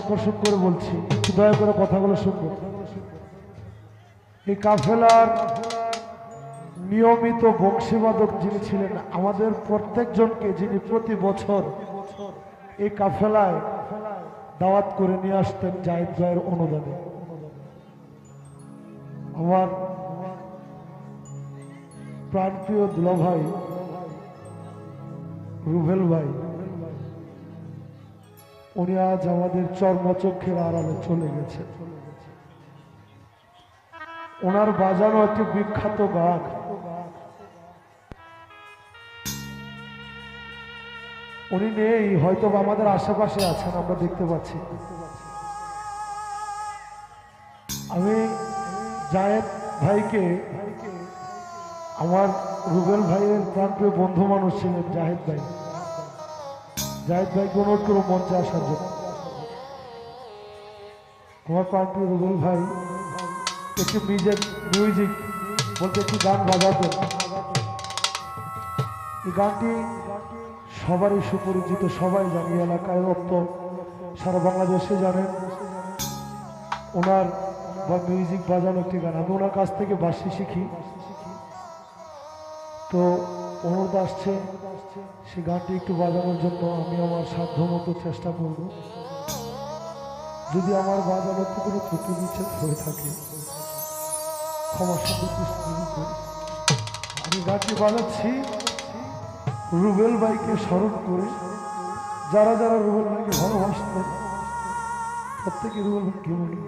আকর্ষণ করে বলছি, একটু দয়া করে কথাগুলো শুনবো। এই কাফেলার নিয়মিত বংশীবাদক যিনি ছিলেন, আমাদের প্রত্যেকজনকে যিনি প্রতি বছর এই কাফেলায় দাওয়াত করে নিয়ে আসতেন জাহিদ ভাইয়ের অনুদানে, আমার প্রাণপ্রিয় দুলাভাই রুবেল ভাই, উনি আজ আমাদের চর্মচক্ষের আড়ালে চলে গেছে। ওনার বাজানো একটি বিখ্যাত গান, উনি নেই, হয়তো আমাদের আশেপাশে আছেন, আমরা দেখতে পাচ্ছি। আমি জায়েদ ভাইকে, আমার রুবেল ভাইয়ের প্রাণপ্রিয় বন্ধু মানুষ ছিলেন জাহেদ ভাই, জাহেদ ভাইকে অনুরোধ করব মঞ্চে আসার জন্য। আমার প্রাণপ্রিয় রুবেল ভাই একটি মিউজিক বলতে একটি গান বাজাতেন। এই গানটি সবারই সুপরিচিত, সবাই জানি, এলাকায় রক্ত সারা বাংলাদেশে জানেন। ওনার বা মিউজিক বাজানো একটি গান, আমি ওনার কাছ থেকে বাঁশি শিখি, তো অনুরোধ আসছে সে গানটি একটু বাজানোর জন্য। আমি আমার সাধ্যমতো চেষ্টা করব, যদি আমার বাজানোতে কোনো ত্রুটি বিচ্ছেদ হয়ে থাকে ক্ষমার সঙ্গে দৃষ্টি করি। আমি গানটি বাজাচ্ছি রুবেল ভাইকে স্মরণ করে। যারা যারা রুবেল ভাইকে ভালোবাসতেন প্রত্যেকে রুবেল ভাইকে বলি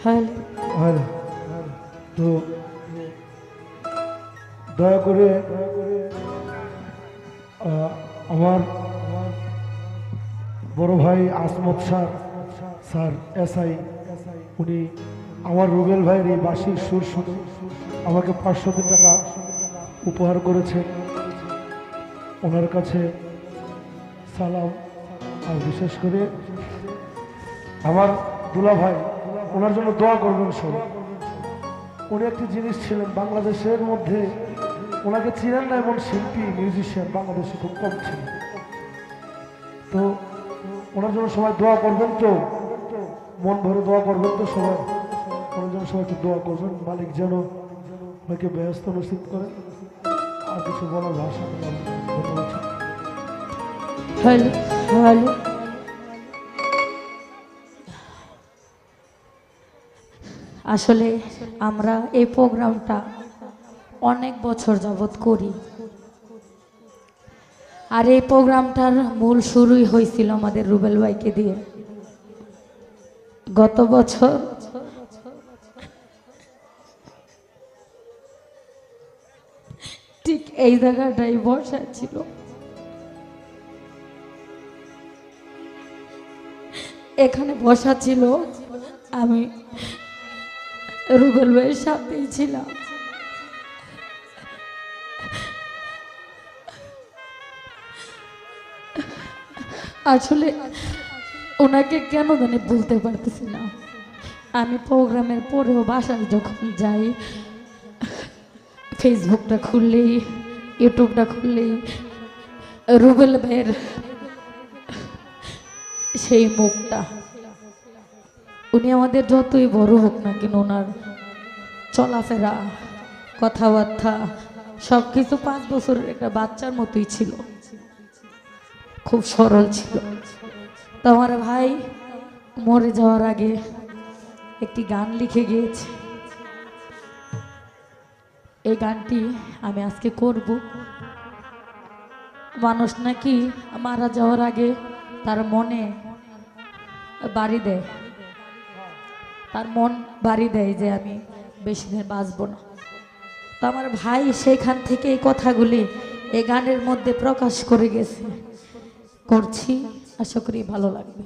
হ্যালো। হ্যালো। তো দয়া করে আমার বড় ভাই আসমত স্যার এসআই, উনি আমার রুবেল ভাইয়ের এই বাঁশির সুর শুনে আমাকে 500 টাকা উপহার করেছেন। ওনার কাছে সালাম। আর বিশেষ করে আমার দুলা ভাই, ওনার জন্য দোয়া করবেন সব। উনি একটি জিনিস ছিলেন বাংলাদেশের মধ্যে, ওনাকে চিনেন না এমন শিল্পী মিউজিশিয়ান বাংলাদেশে খুব কম ছিল। তো ওনার জন্য সবাই দোয়া করবেন, তো মন ভরে দোয়া করবেন, তো সবাই ওনার জন্য সবাইকে দোয়া করবেন। মালিক যেন ওনাকে ব্যস্ত নসিব করেন। আর কিছু বলার ভাষা নেই। ধন্যবাদ। Hello hello. আসলে আমরা এই প্রোগ্রামটা অনেক বছর যাবৎ করি, আর এই প্রোগ্রামটার মূল শুরুই হয়েছিল আমাদের রুবেল ভাইকে দিয়ে। গত বছর ঠিক এই জায়গাটাই বসা ছিল। এখানে বসা ছিল, আমি রুবেল ভাইয়ের সাথেই ছিলাম। আসলে ওনাকে কেন জানি বলতে পারতেছি না। আমি প্রোগ্রামের পরেও বাসায় যখন যাই, ফেসবুকটা খুললেই, ইউটিউবটা খুললেই রুবেল ভাইয়ের সেই মুখটা। উনি আমাদের যতই বড় হোক না কেন, ওনার চলাফেরা, কথাবার্তা সব কিছু 5 বছরের একটা বাচ্চার মতোই ছিল, খুব সরল ছিল। তো আমার ভাই মরে যাওয়ার আগে একটি গান লিখে গিয়েছে। এই গানটি আমি আজকে করব। মানুষ নাকি মারা যাওয়ার আগে তার মনে বাড়ি দেয়, তার মন বাড়ি দেয় যে আমি বেশি দিন বাঁচবো না। তো আমার ভাই সেইখান থেকে এই কথাগুলি এই গানের মধ্যে প্রকাশ করে গেছে, করছি। আশা করি ভালো লাগবে।